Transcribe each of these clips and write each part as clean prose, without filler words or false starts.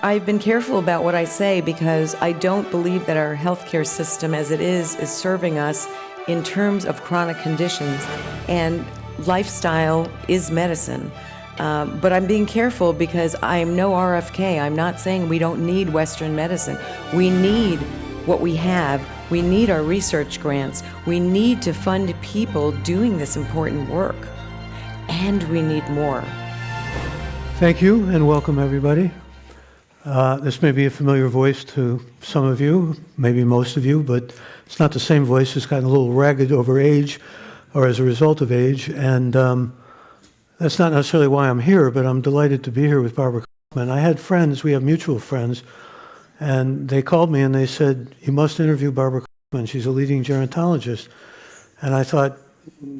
I've been careful about what I say because I don't believe that our healthcare system as it is serving us in terms of chronic conditions, and lifestyle is medicine. But I'm being careful because I'm no RFK. I'm not saying we don't need Western medicine. We need what we have. We need our research grants. We need to fund people doing this important work. And we need more. Thank you and welcome everybody. This may be a familiar voice to some of you, maybe most of you, but it's not the same voice. It's gotten a little ragged over age or as a result of age. And that's not necessarily why I'm here, but I'm delighted to be here with Barbara Kaufman. I had friends, we have mutual friends, and they called me and they said, "You must interview Barbara Kaufman. She's a leading gerontologist." And I thought,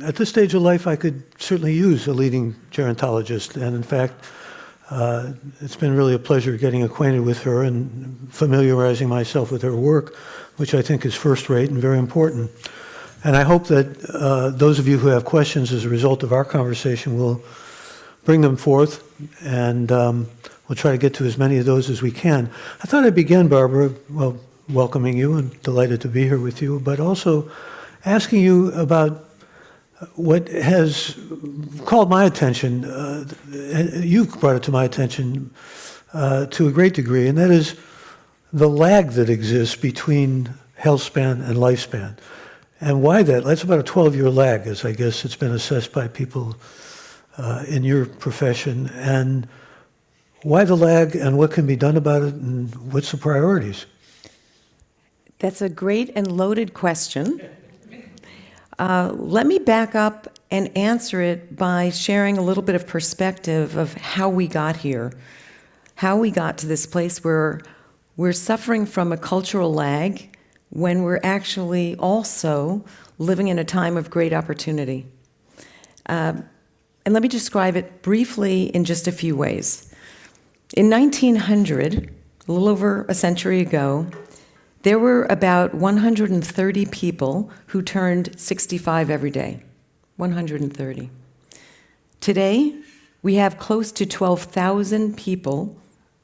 at this stage of life, I could certainly use a leading gerontologist. And in fact, it's been really a pleasure getting acquainted with her and familiarizing myself with her work, which I think is first-rate and very important. And I hope that those of you who have questions as a result of our conversation will bring them forth, and we'll try to get to as many of those as we can. I thought I'd begin, Barbara, well, welcoming you and delighted to be here with you, but also asking you about what has called my attention, you've brought it to my attention to a great degree, and that is the lag that exists between health span and lifespan. And why that? That's about a 12-year lag, as I guess it's been assessed by people in your profession. And why the lag and what can be done about it and what's the priorities? That's a great and loaded question. Let me back up and answer it by sharing a little bit of perspective of how we got here, how we got to this place where we're suffering from a cultural lag when we're actually also living in a time of great opportunity. And let me describe it briefly in just a few ways. In 1900, a little over a century ago, there were about 130 people who turned 65 every day. 130. Today, we have close to 12,000 people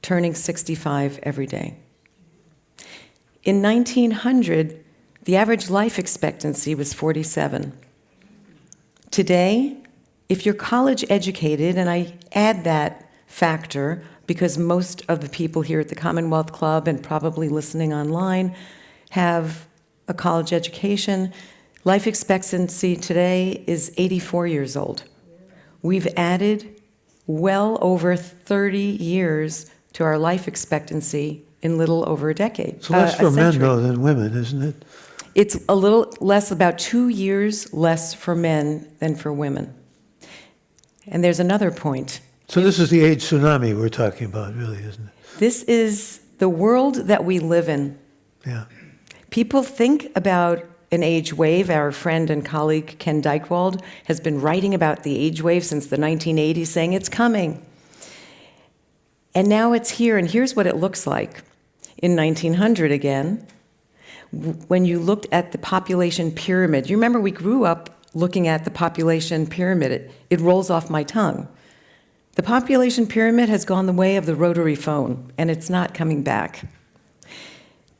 turning 65 every day. In 1900, the average life expectancy was 47. Today, if you're college educated, and I add that factor because most of the people here at the Commonwealth Club and probably listening online have a college education, life expectancy today is 84 years old. We've added well over 30 years to our life expectancy in little over a decade. So less for men, though, than women, isn't it? It's a little less, about 2 years less for men than for women. And there's another point. So this is the age tsunami we're talking about, really, isn't it? This is the world that we live in. Yeah. People think about an age wave. Our friend and colleague Ken Dykewald has been writing about the age wave since the 1980s, saying it's coming. And now it's here, and here's what it looks like. In 1900 again, when you looked at the population pyramid, you remember we grew up looking at the population pyramid. It rolls off my tongue. The population pyramid has gone the way of the rotary phone, and it's not coming back.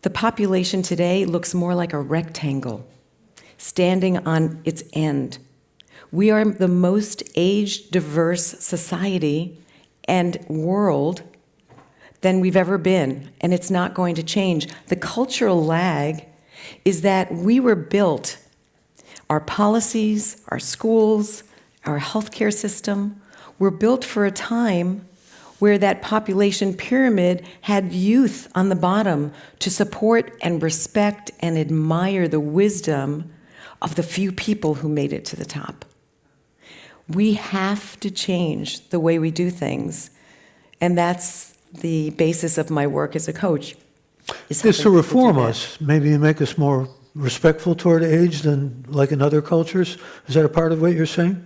The population today looks more like a rectangle, standing on its end. We are the most age-diverse society and world than we've ever been, and it's not going to change. The cultural lag is that we were built, our policies, our schools, our healthcare system, were built for a time where that population pyramid had youth on the bottom to support and respect and admire the wisdom of the few people who made it to the top. We have to change the way we do things, and that's the basis of my work as a coach. Is to reform us, maybe make us more respectful toward age than like in other cultures. Is that a part of what you're saying?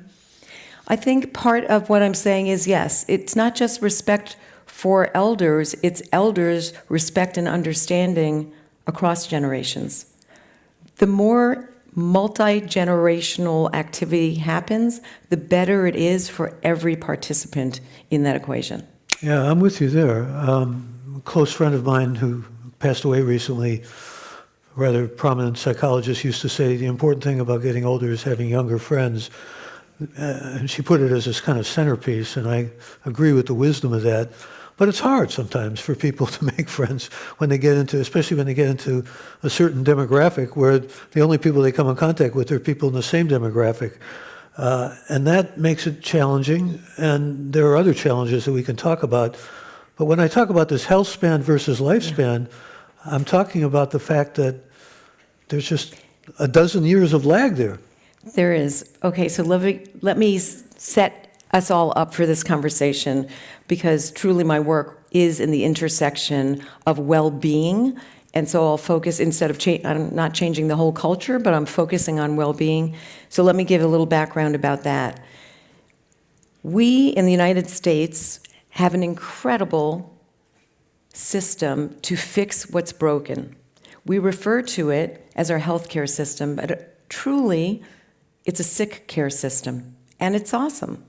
I think part of what I'm saying is, yes, it's not just respect for elders, it's elders' respect and understanding across generations. The more multi-generational activity happens, the better it is for every participant in that equation. Yeah, I'm with you there. close friend of mine who passed away recently, a rather prominent psychologist, used to say the important thing about getting older is having younger friends. And she put it as this kind of centerpiece, and I agree with the wisdom of that. But it's hard sometimes for people to make friends when they get into, especially when they get into a certain demographic where the only people they come in contact with are people in the same demographic. And that makes it challenging, and there are other challenges that we can talk about. But when I talk about this health span versus lifespan, I'm talking about the fact that there's just a dozen years of lag there. There is. Okay, so let me set us all up for this conversation, because truly my work is in the intersection of well-being. And so I'll focus, instead of, I'm not changing the whole culture, but I'm focusing on well-being. So let me give a little background about that. We in the United States have an incredible system to fix what's broken. We refer to it as our healthcare system, but truly, it's a sick care system, and it's awesome.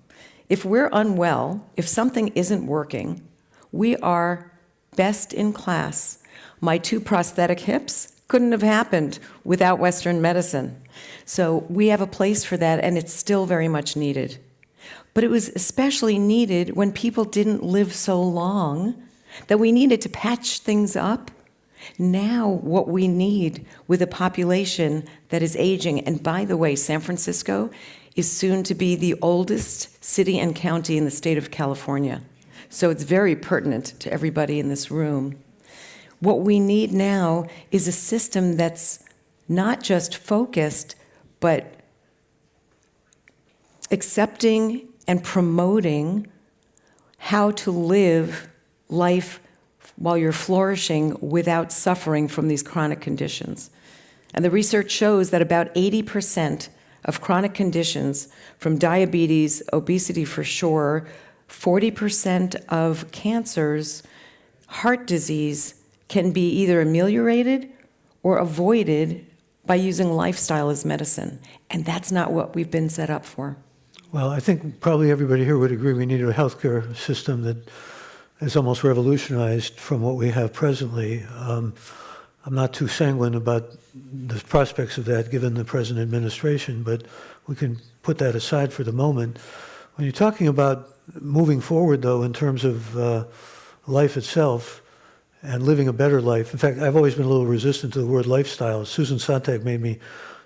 If we're unwell, if something isn't working, we are best in class. My 2 prosthetic hips couldn't have happened without Western medicine. So we have a place for that, and it's still very much needed. But it was especially needed when people didn't live so long that we needed to patch things up. Now what we need with a population that is aging, and by the way, San Francisco is soon to be the oldest city and county in the state of California. So it's very pertinent to everybody in this room. What we need now is a system that's not just focused, but accepting and promoting how to live life while you're flourishing without suffering from these chronic conditions. And the research shows that about 80% of chronic conditions, from diabetes, obesity for sure, 40% of cancers, heart disease, can be either ameliorated or avoided by using lifestyle as medicine. And that's not what we've been set up for. Well, I think probably everybody here would agree we need a healthcare system that is almost revolutionized from what we have presently. I'm not too sanguine about the prospects of that given the present administration, but we can put that aside for the moment. When you're talking about moving forward, though, in terms of life itself and living a better life, in fact, I've always been a little resistant to the word lifestyle. Susan Sontag made me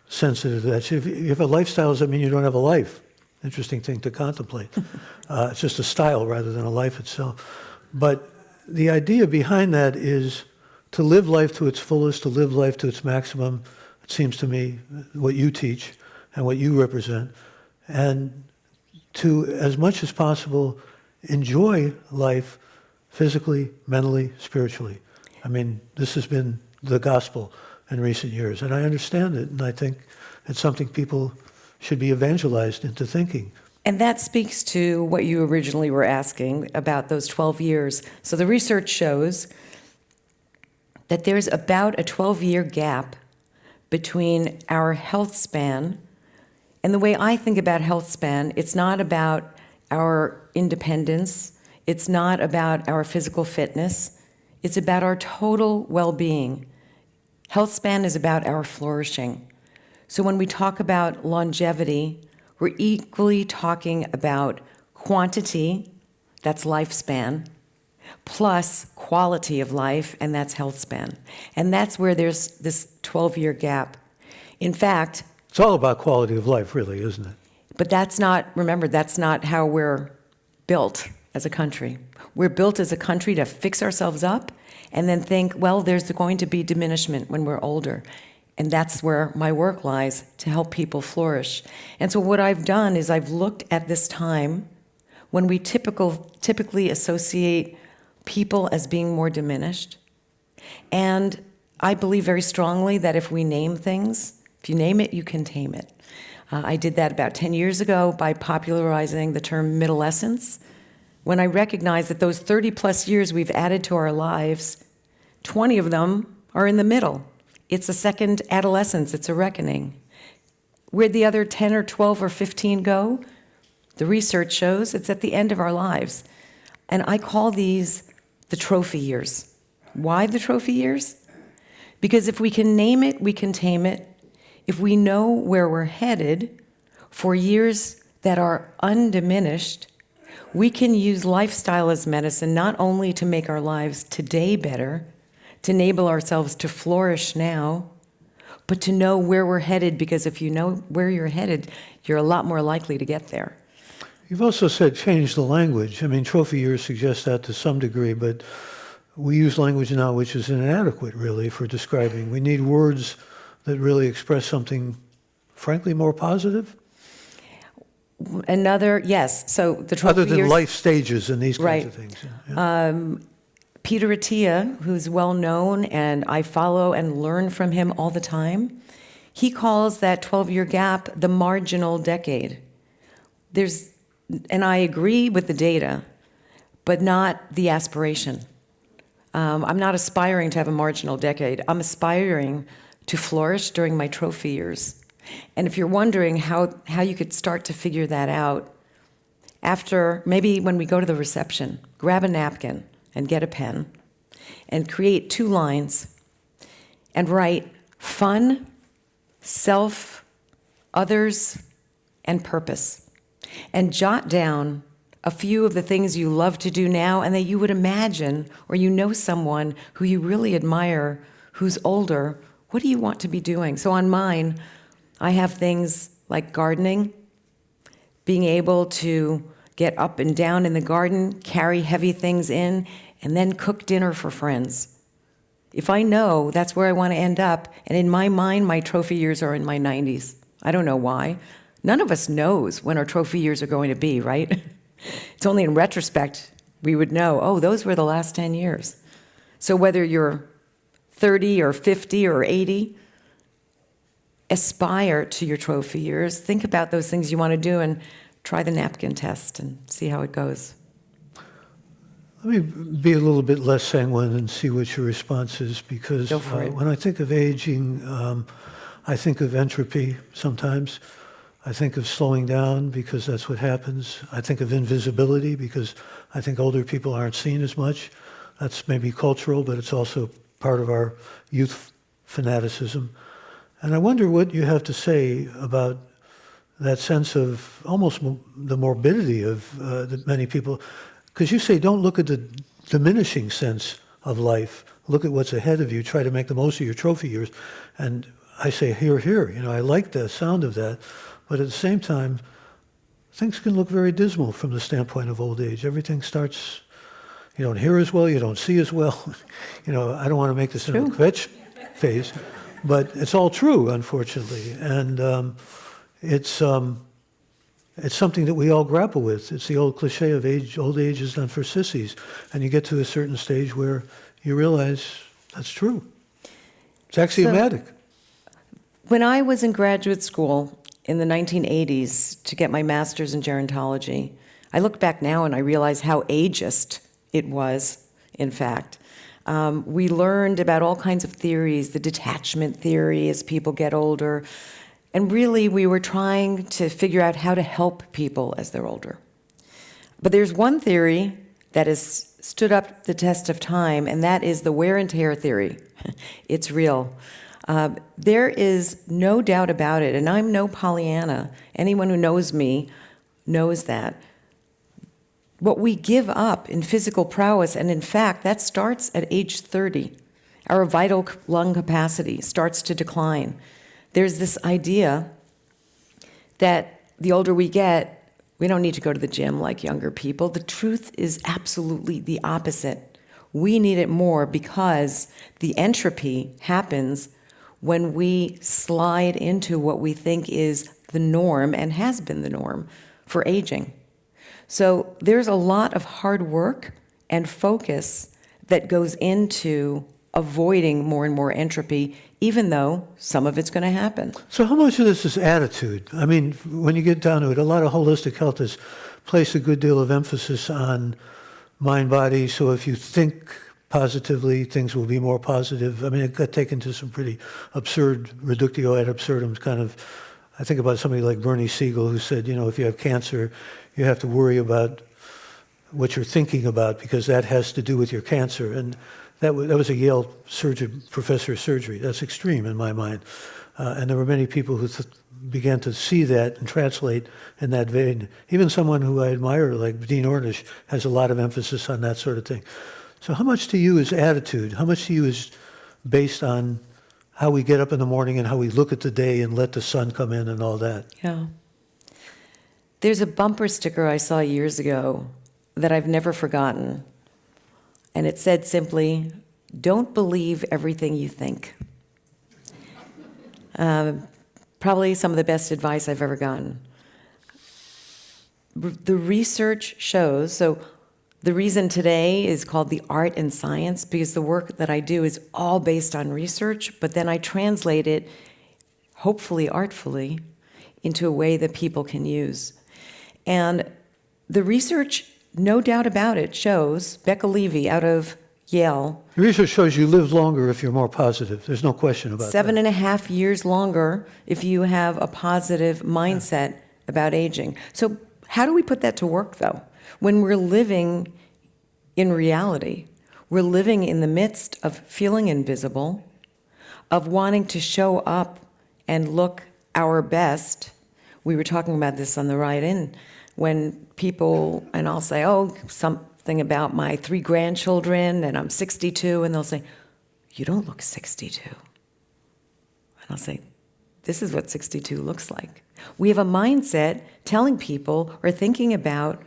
sensitive to that. If you have a lifestyle, does that mean you don't have a life? Interesting thing to contemplate. It's just a style rather than a life itself. But the idea behind that is to live life to its fullest, to live life to its maximum, it seems to me, what you teach and what you represent, and to, as much as possible, enjoy life physically, mentally, spiritually. I mean, this has been the gospel in recent years, and I understand it, and I think it's something people should be evangelized into thinking. And that speaks to what you originally were asking about those 12 years. So the research shows that there's about a 12-year gap between our health span. And the way I think about health span, it's not about our independence, it's not about our physical fitness, it's about our total well-being. Health span is about our flourishing. So when we talk about longevity, we're equally talking about quantity, that's lifespan, plus quality of life, and that's health span. And that's where there's this 12-year gap. In fact, it's all about quality of life, really, isn't it? But that's not, remember, that's not how we're built as a country. We're built as a country to fix ourselves up and then think, well, there's going to be diminishment when we're older. And that's where my work lies, to help people flourish. And so what I've done is I've looked at this time when we typically associate people as being more diminished. And I believe very strongly that if we name things, if you name it, you can tame it. I did that about 10 years ago by popularizing the term middlescence, when I recognized that those 30 plus years we've added to our lives, 20 of them are in the middle. It's a second adolescence, it's a reckoning. Where'd the other 10 or 12 or 15 go? The research shows it's at the end of our lives. And I call these the trophy years. Why the trophy years? Because if we can name it, we can tame it. If we know where we're headed for years that are undiminished, we can use lifestyle as medicine not only to make our lives today better, to enable ourselves to flourish now, but to know where we're headed, because if you know where you're headed, you're a lot more likely to get there. You've also said change the language. I mean, trophy years suggest that to some degree, but we use language now which is inadequate, really, for describing. We need words that really express something, frankly, more positive. Yes, so the trophy Other than years, life stages and these kinds Right. of things. Yeah. Peter Attia, who's well known, and I follow and learn from him all the time, he calls that 12-year gap the marginal decade. And I agree with the data, but not the aspiration. I'm not aspiring to have a marginal decade. I'm aspiring to flourish during my trophy years. And if you're wondering how you could start to figure that out, after maybe when we go to the reception, grab a napkin and get a pen and create 2 lines and write fun, self, others, and purpose. And jot down a few of the things you love to do now and that you would imagine, or you know someone who you really admire who's older, what do you want to be doing? So on mine, I have things like gardening, being able to get up and down in the garden, carry heavy things in, and then cook dinner for friends. If I know that's where I want to end up, and in my mind, my trophy years are in my 90s. I don't know why. None of us knows when our trophy years are going to be, right? It's only in retrospect we would know, oh, those were the last 10 years. So whether you're 30 or 50 or 80, aspire to your trophy years. Think about those things you want to do and try the napkin test and see how it goes. Let me be a little bit less sanguine and see what your response is, because Go for it. when I think of aging, I think of entropy sometimes. I think of slowing down because that's what happens. I think of invisibility because I think older people aren't seen as much. That's maybe cultural, but it's also part of our youth fanaticism. And I wonder what you have to say about that sense of almost the morbidity of that many people, because you say don't look at the diminishing sense of life. Look at what's ahead of you. Try to make the most of your trophy years. And I say, hear, hear. You know, I like the sound of that. But at the same time, things can look very dismal from the standpoint of old age. Everything starts, you don't hear as well, you don't see as well. You know, I don't want to make this into a kvetch phase, but it's all true, unfortunately. And it's something that we all grapple with. It's the old cliche of old age is not for sissies. And you get to a certain stage where you realize that's true. It's axiomatic. When I was in graduate school in the 1980s to get my master's in gerontology, I look back now and I realize how ageist it was, in fact. We learned about all kinds of theories, the detachment theory as people get older, and really we were trying to figure out how to help people as they're older. But there's one theory that has stood up the test of time, and that is the wear and tear theory. It's real. There is no doubt about it, and I'm no Pollyanna. Anyone who knows me knows that. What we give up in physical prowess, and in fact, that starts at age 30. Our vital lung capacity starts to decline. There's this idea that the older we get, we don't need to go to the gym like younger people. The truth is absolutely the opposite. We need it more because the entropy happens when we slide into what we think is the norm and has been the norm for aging. So there's a lot of hard work and focus that goes into avoiding more and more entropy, even though some of it's going to happen. So how much of this is attitude? I mean, when you get down to it, a lot of holistic health has placed a good deal of emphasis on mind-body. So if you think positively, things will be more positive. I mean, it got taken to some pretty absurd, reductio ad absurdum kind of. I think about somebody like Bernie Siegel, who said, you know, if you have cancer, you have to worry about what you're thinking about because that has to do with your cancer. And that was a Yale surgeon, professor of surgery. That's extreme in my mind. And there were many people who began to see that and translate in that vein. Even someone who I admire, like Dean Ornish, has a lot of emphasis on that sort of thing. So how much to you is attitude? How much to you is based on how we get up in the morning and how we look at the day and let the sun come in and all that? Yeah. There's a bumper sticker I saw years ago that I've never forgotten. And it said simply, "Don't believe everything you think." Probably some of the best advice I've ever gotten. The research shows, so the reason today is called the art and science, because the work that I do is all based on research, but then I translate it, hopefully artfully, into a way that people can use. And the research, no doubt about it, shows, Becca Levy out of Yale, The research shows you live longer if you're more positive. There's no question about that. 7.5 years longer if you have a positive mindset about aging. So how do we put that to work, though? When we're living in reality, we're living in the midst of feeling invisible, of wanting to show up and look our best. We were talking about this on the ride in, when people, and I'll say, oh, something about my 3 grandchildren, and I'm 62, and they'll say, you don't look 62. And I'll say, this is what 62 looks like. We have a mindset telling people or thinking about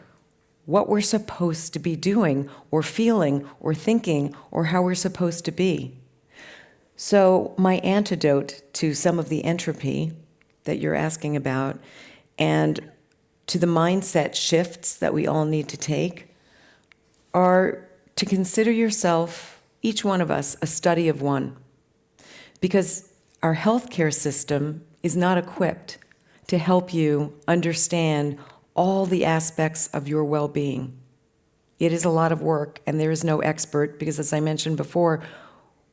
what we're supposed to be doing or feeling or thinking or how we're supposed to be. So my antidote to some of the entropy that you're asking about and to the mindset shifts that we all need to take are to consider yourself, each one of us, a study of one. Because our healthcare system is not equipped to help you understand all the aspects of your well-being. It is a lot of work, and there is no expert, because as I mentioned before,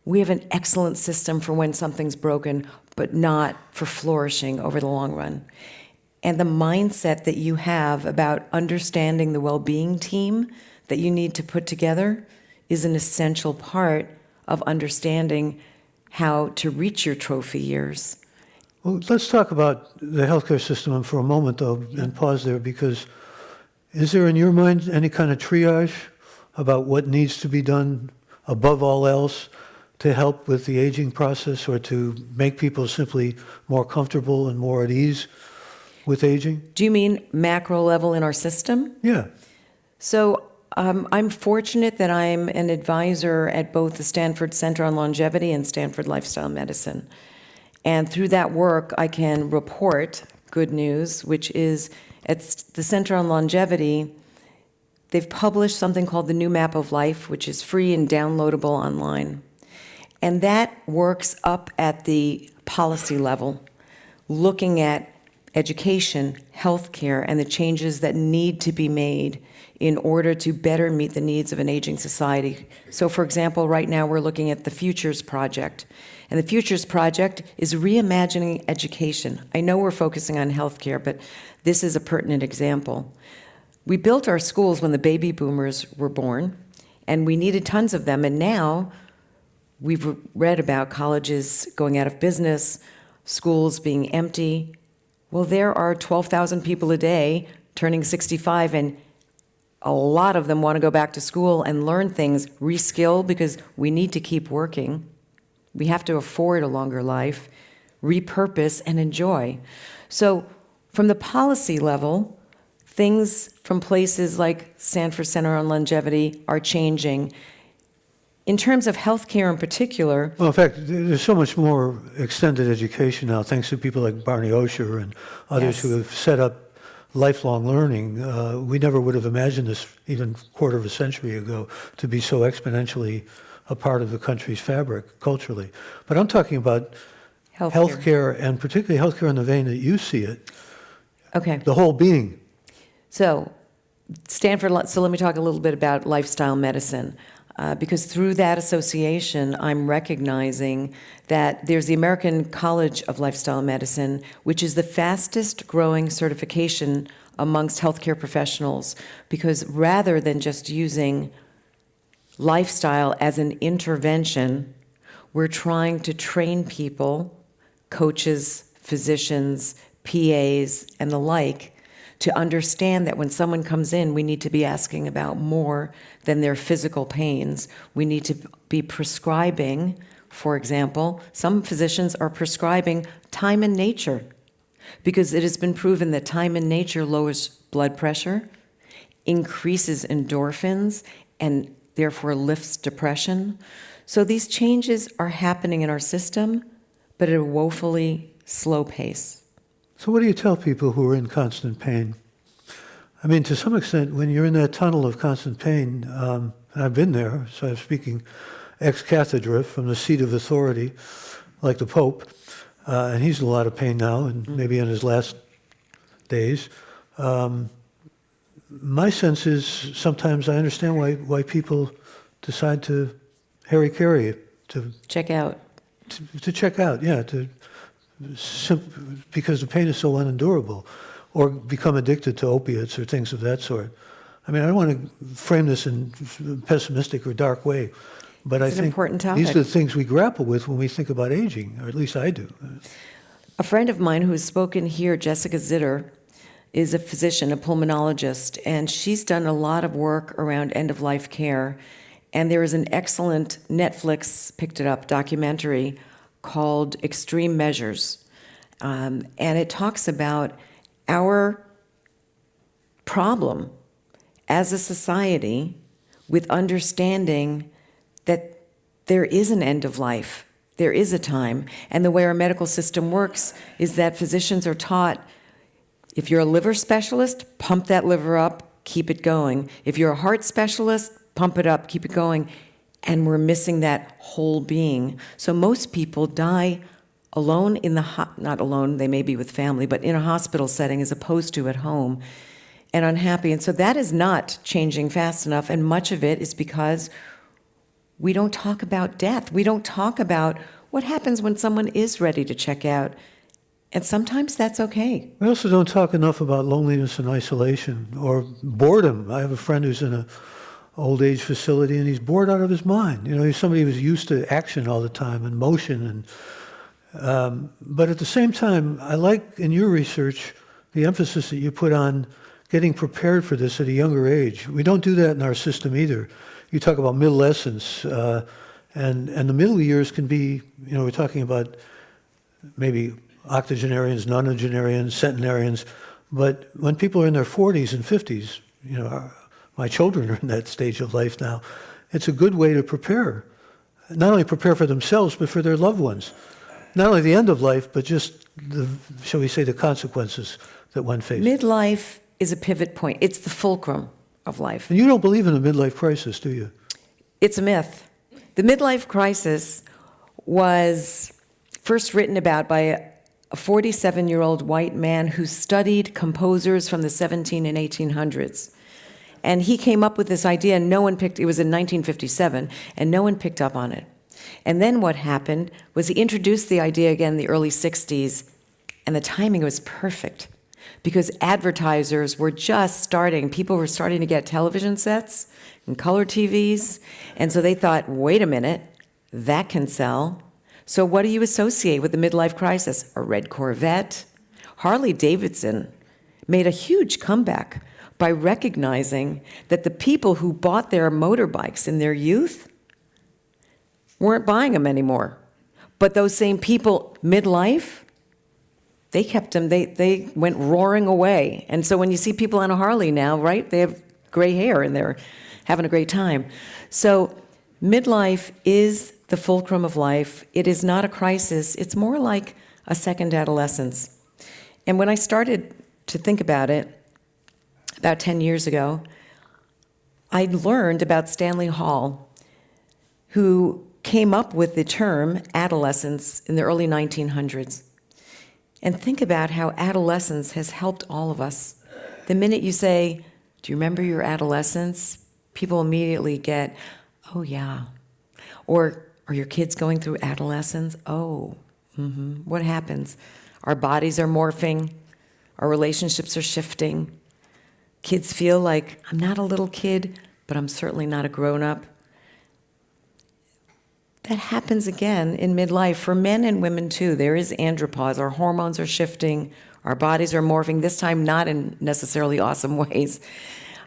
we have an excellent system for when something's broken, but not for flourishing over the long run. And the mindset that you have about understanding the well-being team that you need to put together is an essential part of understanding how to reach your trophy years. Well, let's talk about the healthcare system for a moment, though, and pause there, because is there in your mind any kind of triage about what needs to be done above all else to help with the aging process or to make people simply more comfortable and more at ease with aging? Do you mean macro level in our system? Yeah. So I'm fortunate that I'm an advisor at both the Stanford Center on Longevity and Stanford Lifestyle Medicine. And through that work, I can report good news, which is at the Center on Longevity, they've published something called the New Map of Life, which is free and downloadable online. And that works up at the policy level, looking at education, healthcare, and the changes that need to be made in order to better meet the needs of an aging society. So, for example, right now we're looking at the Futures Project. And the Futures Project is reimagining education. I know we're focusing on healthcare, but this is a pertinent example. We built our schools when the baby boomers were born, and we needed tons of them. And now we've read about colleges going out of business, schools being empty. Well, there are 12,000 people a day turning 65, and a lot of them want to go back to school and learn things, reskill, because we need to keep working. We have to afford a longer life, repurpose, and enjoy. So from the policy level, things from places like Stanford Center on Longevity are changing. In terms of healthcare in particular, Well, in fact, there's so much more extended education now, thanks to people like Barney Osher and others Yes. who have set up lifelong learning. We never would have imagined this even quarter of a century ago to be so exponentially a part of the country's fabric culturally. But I'm talking about healthcare, and particularly healthcare in the vein that you see it, Okay. the whole being. So Stanford, so let me talk a little bit about lifestyle medicine. Because through that association, I'm recognizing that there's the American College of Lifestyle Medicine, which is the fastest growing certification amongst healthcare professionals, because rather than just using lifestyle as an intervention, we're trying to train people, coaches, physicians, PAs, and the like, to understand that when someone comes in, we need to be asking about more than their physical pains. We need to be prescribing, for example, some physicians are prescribing time in nature because it has been proven that time in nature lowers blood pressure, increases endorphins, and therefore lifts depression. So these changes are happening in our system, but at a woefully slow pace. So what do you tell people who are in constant pain? I mean, to some extent, when you're in that tunnel of constant pain, I've been there, so I'm speaking ex cathedra from the seat of authority, like the Pope, and he's in a lot of pain now, and maybe in his last days. My sense is sometimes I understand why people decide to harry-carry, to Check out. to check out, yeah, because the pain is so unendurable, or become addicted to opiates or things of that sort. I mean, I don't want to frame this in a pessimistic or dark way, but It's I an think important these topic. are the things we grapple with when we think about aging, or at least I do. A friend of mine who has spoken here, Jessica Zitter, is a physician, a pulmonologist, and she's done a lot of work around end-of-life care. And there is an excellent Netflix, picked it up, documentary called Extreme Measures. And it talks about our problem as a society with understanding that there is an end of life. There is a time. And the way our medical system works is that physicians are taught, if you're a liver specialist, pump that liver up, keep it going. If you're a heart specialist, pump it up, keep it going. And we're missing that whole being. So most people die alone in the, not alone, they may be with family, but in a hospital setting as opposed to at home, and unhappy. And so that is not changing fast enough. And much of it is because we don't talk about death. We don't talk about what happens when someone is ready to check out. And sometimes that's okay. We also don't talk enough about loneliness and isolation, or boredom. I have a friend who's in a old age facility, and he's bored out of his mind. You know, he's somebody who's used to action all the time and motion, and but at the same time, I like in your research the emphasis that you put on getting prepared for this at a younger age. We don't do that in our system either. You talk about midolescence, and the middle years can be, you know, we're talking about maybe octogenarians, nonagenarians, centenarians, but when people are in their 40s and 50s, you know, my children are in that stage of life now, it's a good way to prepare. Not only prepare for themselves, but for their loved ones. Not only the end of life, but just the, shall we say, the consequences that one faces. Midlife is a pivot point. It's the fulcrum of life. And you don't believe in a midlife crisis, do you? It's a myth. The midlife crisis was first written about by a 47-year-old white man who studied composers from the 17 and 1800s. And he came up with this idea, and no one picked, it was in 1957, and no one picked up on it. And then what happened was he introduced the idea again in the early 60s, and the timing was perfect because advertisers were just starting. People were starting to get television sets and color TVs, and so they thought, wait a minute, that can sell. So what do you associate with the midlife crisis? A red Corvette? Harley Davidson made a huge comeback by recognizing that the people who bought their motorbikes in their youth weren't buying them anymore. But those same people, midlife, they kept them, they went roaring away. And so when you see people on a Harley now, right, they have gray hair and they're having a great time. So midlife is the fulcrum of life. It is not a crisis. It's more like a second adolescence. And when I started to think about it, about 10 years ago, I learned about Stanley Hall, who came up with the term adolescence in the early 1900s. And think about how adolescence has helped all of us. The minute you say, do you remember your adolescence? People immediately get, oh yeah. Or, are your kids going through adolescence? Oh, what happens? Our bodies are morphing. Our relationships are shifting. Kids feel like, I'm not a little kid, but I'm certainly not a grown-up. that happens again in midlife for men and women too. There is andropause. Our hormones are shifting. Our bodies are morphing, this time not in necessarily awesome ways.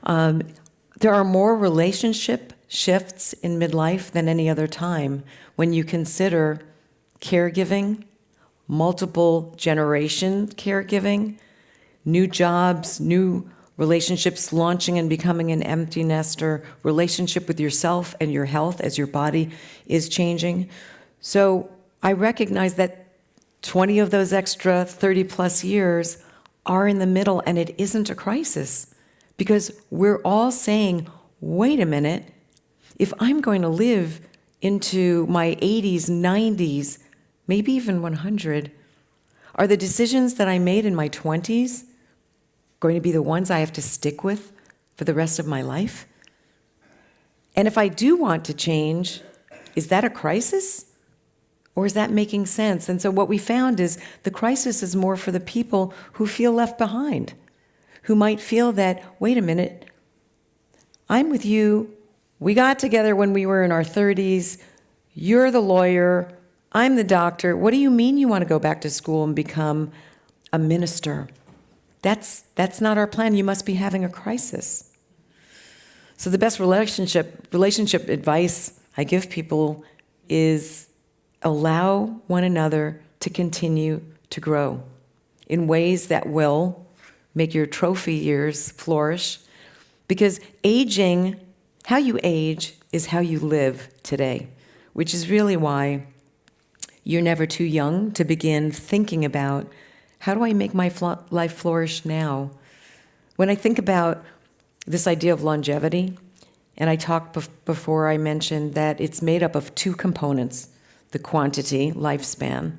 There are more relationship shifts in midlife than any other time when you consider caregiving, multiple generation caregiving, new jobs, new relationships, launching and becoming an empty nester, relationship with yourself and your health as your body is changing. So I recognize that 20 of those extra 30 plus years are in the middle, and it isn't a crisis because we're all saying, wait a minute, if I'm going to live into my 80s, 90s, maybe even 100, are the decisions that I made in my 20s going to be the ones I have to stick with for the rest of my life? And if I do want to change, is that a crisis? Or is that making sense? And so what we found is the crisis is more for the people who feel left behind, who might feel that, wait a minute, I'm with you. We got together when we were in our 30s. You're the lawyer. I'm the doctor. What do you mean you want to go back to school and become a minister? That's not our plan. You must be having a crisis. So the best relationship advice I give people is allow one another to continue to grow in ways that will make your trophy years flourish. Because aging, how you age is how you live today, which is really why you're never too young to begin thinking about, how do I make my life flourish now? When I think about this idea of longevity, and I talked before, I mentioned that it's made up of two components: the quantity, lifespan,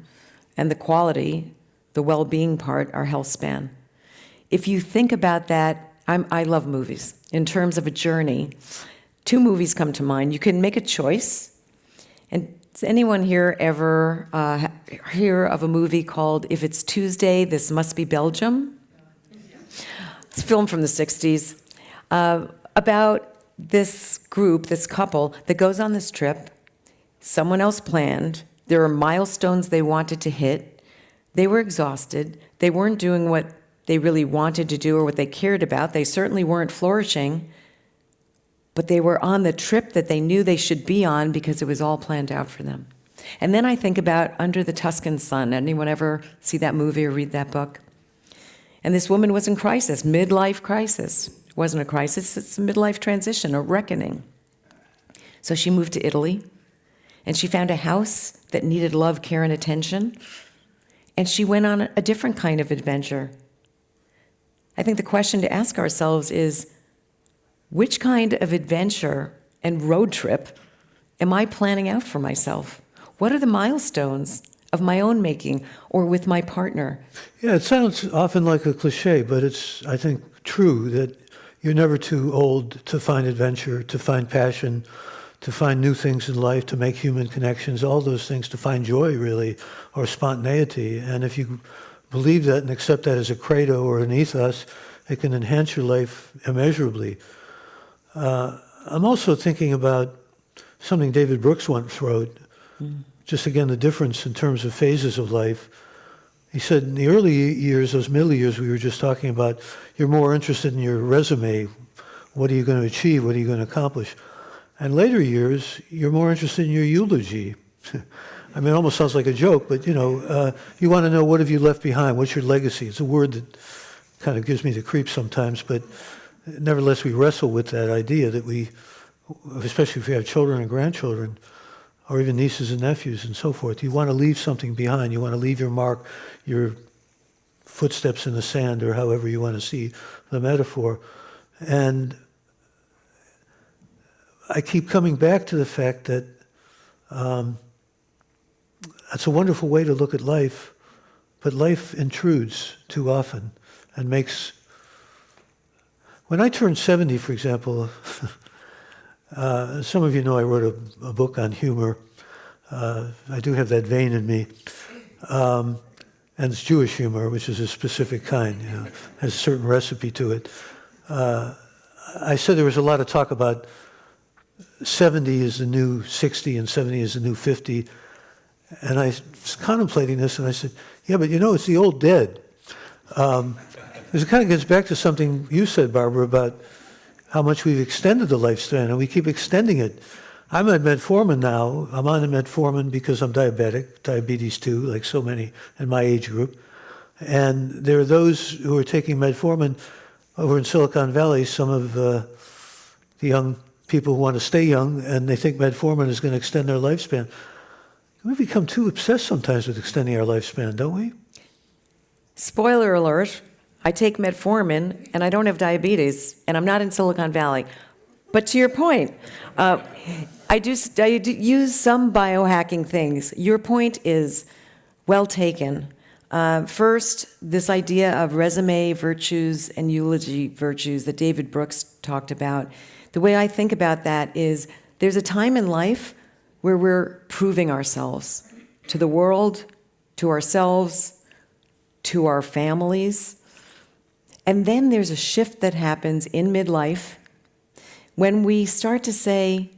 and the quality, the well-being part, our health span. If you think about that, I love movies. In terms of a journey, two movies come to mind. You can make a choice. And does anyone here ever hear of a movie called If It's Tuesday, This Must Be Belgium? It's a film from the 60s about this group, this couple that goes on this trip. Someone else planned. There are milestones they wanted to hit. They were exhausted. They weren't doing what they really wanted to do or what they cared about. They certainly weren't flourishing. But they were on the trip that they knew they should be on because it was all planned out for them. And then I think about Under the Tuscan Sun. Anyone ever see that movie or read that book? And this woman was in crisis, midlife crisis. It wasn't a crisis, it's a midlife transition, a reckoning. So she moved to Italy. And she found a house that needed love, care, and attention. And she went on a different kind of adventure. I think the question to ask ourselves is, which kind of adventure and road trip am I planning out for myself? What are the milestones of my own making or with my partner? Yeah, it sounds often like a cliche, but it's, I think, true that you're never too old to find adventure, to find passion, to find new things in life, to make human connections, all those things, to find joy, really, or spontaneity. And if you believe that and accept that as a credo or an ethos, it can enhance your life immeasurably. I'm also thinking about something David Brooks once wrote, just again, the difference in terms of phases of life. He said in the early years, those middle years we were just talking about, you're more interested in your resume. What are you going to achieve? What are you going to accomplish? And later years, you're more interested in your eulogy. I mean, it almost sounds like a joke, but, you want to know, what have you left behind? What's your legacy? It's a word that kind of gives me the creeps sometimes, but nevertheless, we wrestle with that idea that we, especially if we have children and grandchildren, or even nieces and nephews and so forth, you want to leave something behind. You want to leave your mark, your footsteps in the sand, or however you want to see the metaphor. And I keep coming back to the fact that that's a wonderful way to look at life, but life intrudes too often and makes... When I turned 70, for example, some of you know I wrote a book on humor. I do have that vein in me. And it's Jewish humor, which is a specific kind, has a certain recipe to it. I said there was a lot of talk about 70 is the new 60 and 70 is the new 50. And I was contemplating this, and I said, yeah, but it's the old dead. Because it kind of gets back to something you said, Barbara, about how much we've extended the lifespan, and we keep extending it. I'm at metformin now. I'm on the metformin because I'm diabetic, diabetes 2, like so many in my age group. And there are those who are taking metformin over in Silicon Valley, some of the young people who want to stay young, and they think metformin is going to extend their lifespan. We become too obsessed sometimes with extending our lifespan, don't we? Spoiler alert, I take metformin and I don't have diabetes, and I'm not in Silicon Valley. But to your point, I do use some biohacking things. Your point is well taken. First, this idea of resume virtues and eulogy virtues that David Brooks talked about. The way I think about that is there's a time in life where we're proving ourselves to the world, to ourselves, to our families. And then there's a shift that happens in midlife when we start to say,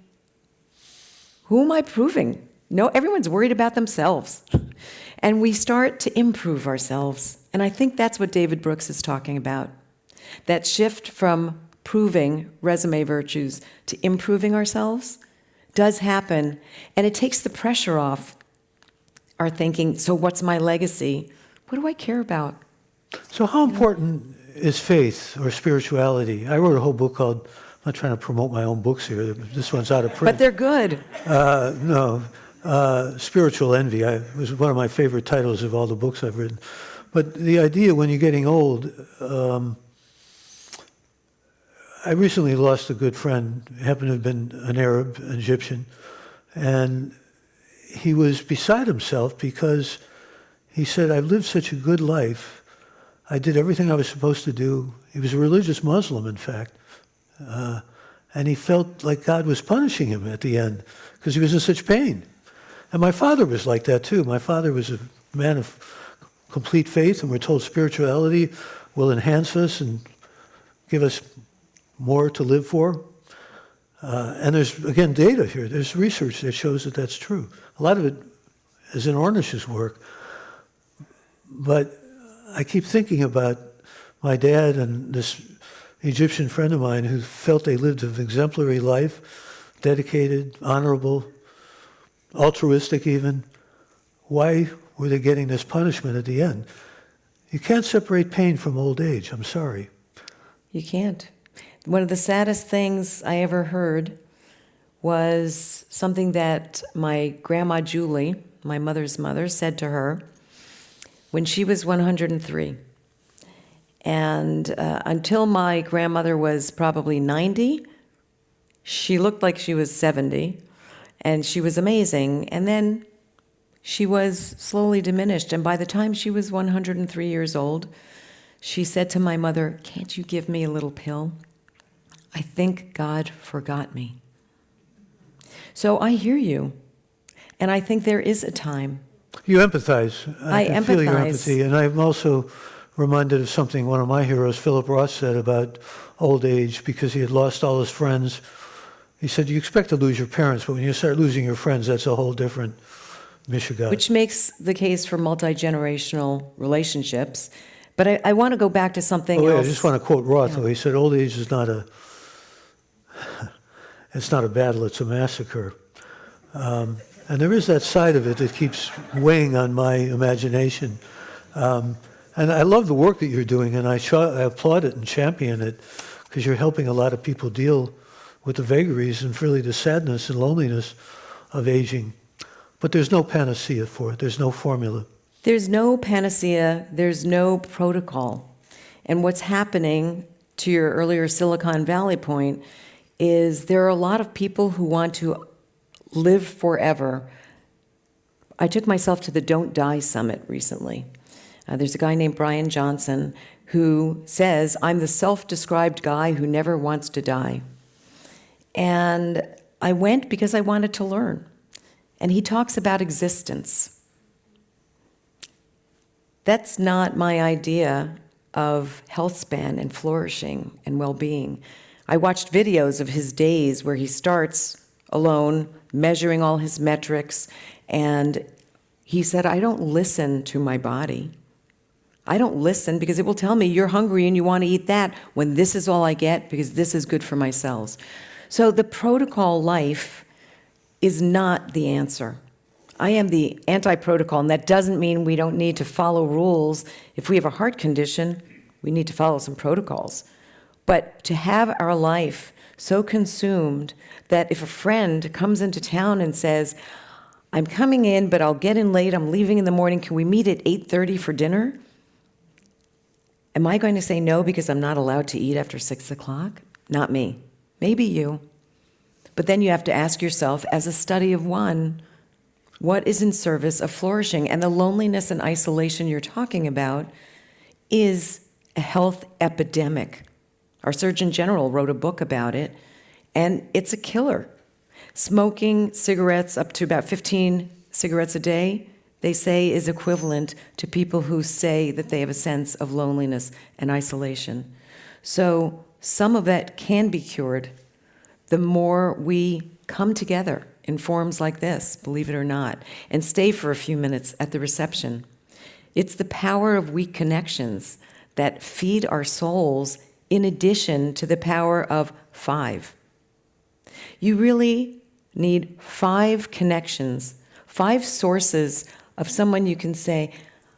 who am I proving? No, everyone's worried about themselves. And we start to improve ourselves. And I think that's what David Brooks is talking about. That shift from proving resume virtues to improving ourselves does happen. And it takes the pressure off our thinking, so what's my legacy? What do I care about? So how important is faith or spirituality? I wrote a whole book called, I'm not trying to promote my own books here, this one's out of print. But they're good. No, Spiritual Envy. It was one of my favorite titles of all the books I've written. But the idea when you're getting old, I recently lost a good friend, happened to have been an Arab, an Egyptian, and he was beside himself because he said, I've lived such a good life. I did everything I was supposed to do. He was a religious Muslim, in fact. And he felt like God was punishing him at the end because he was in such pain. And my father was like that too. My father was a man of complete faith, and we're told spirituality will enhance us and give us more to live for. And there's, again, data here. There's research that shows that that's true. A lot of it is in Ornish's work. But I keep thinking about my dad and this Egyptian friend of mine who felt they lived an exemplary life, dedicated, honorable, altruistic even. Why were they getting this punishment at the end? You can't separate pain from old age. I'm sorry. You can't. One of the saddest things I ever heard was something that my grandma Julie, my mother's mother, said to her when she was 103. And until my grandmother was probably 90, she looked like she was 70, and she was amazing. And then she was slowly diminished. And by the time she was 103 years old, she said to my mother, "Can't you give me a little pill? I think God forgot me." So I hear you. And I think there is a time. You empathize. I can feel your empathize. empathy. And I'm also reminded of something one of my heroes, Philip Roth, said about old age because he had lost all his friends. He said, you expect to lose your parents, but when you start losing your friends, that's a whole different Michigan. Which makes the case for multi-generational relationships. But I want to go back to something I else. just want to quote Roth, Yeah. though. He said, old age is not it's not a battle, it's a massacre. And there is that side of it that keeps weighing on my imagination. And I love the work that you're doing, and I applaud it and champion it because you're helping a lot of people deal with the vagaries and really the sadness and loneliness of aging. But there's no panacea for it. There's no formula. There's no panacea, there's no protocol. And what's happening, to your earlier Silicon Valley point, is there are a lot of people who want to live forever. I took myself to the Don't Die Summit recently. There's a guy named Brian Johnson who says, I'm the self-described guy who never wants to die. And I went because I wanted to learn. And he talks about existence. That's not my idea of health span and flourishing and well-being. I watched videos of his days where he starts alone, measuring all his metrics. And he said, I don't listen to my body. I don't listen because it will tell me you're hungry and you want to eat that when this is all I get because this is good for my cells. So the protocol life is not the answer. I am the anti-protocol, and that doesn't mean we don't need to follow rules. If we have a heart condition, we need to follow some protocols. But to have our life so consumed that if a friend comes into town and says, I'm coming in, but I'll get in late, I'm leaving in the morning, can we meet at 8:30 for dinner? Am I going to say no because I'm not allowed to eat after 6 o'clock? Not me. Maybe you. But then you have to ask yourself, as a study of one, what is in service of flourishing? And the loneliness and isolation you're talking about is a health epidemic. Our Surgeon General wrote a book about it, and it's a killer. Smoking cigarettes up to about 15 cigarettes a day, they say, is equivalent to people who say that they have a sense of loneliness and isolation. So some of that can be cured the more we come together in forums like this, believe it or not, and stay for a few minutes at the reception. It's the power of weak connections that feed our souls in addition to the power of 5. You really need 5 connections, 5 sources of someone you can say,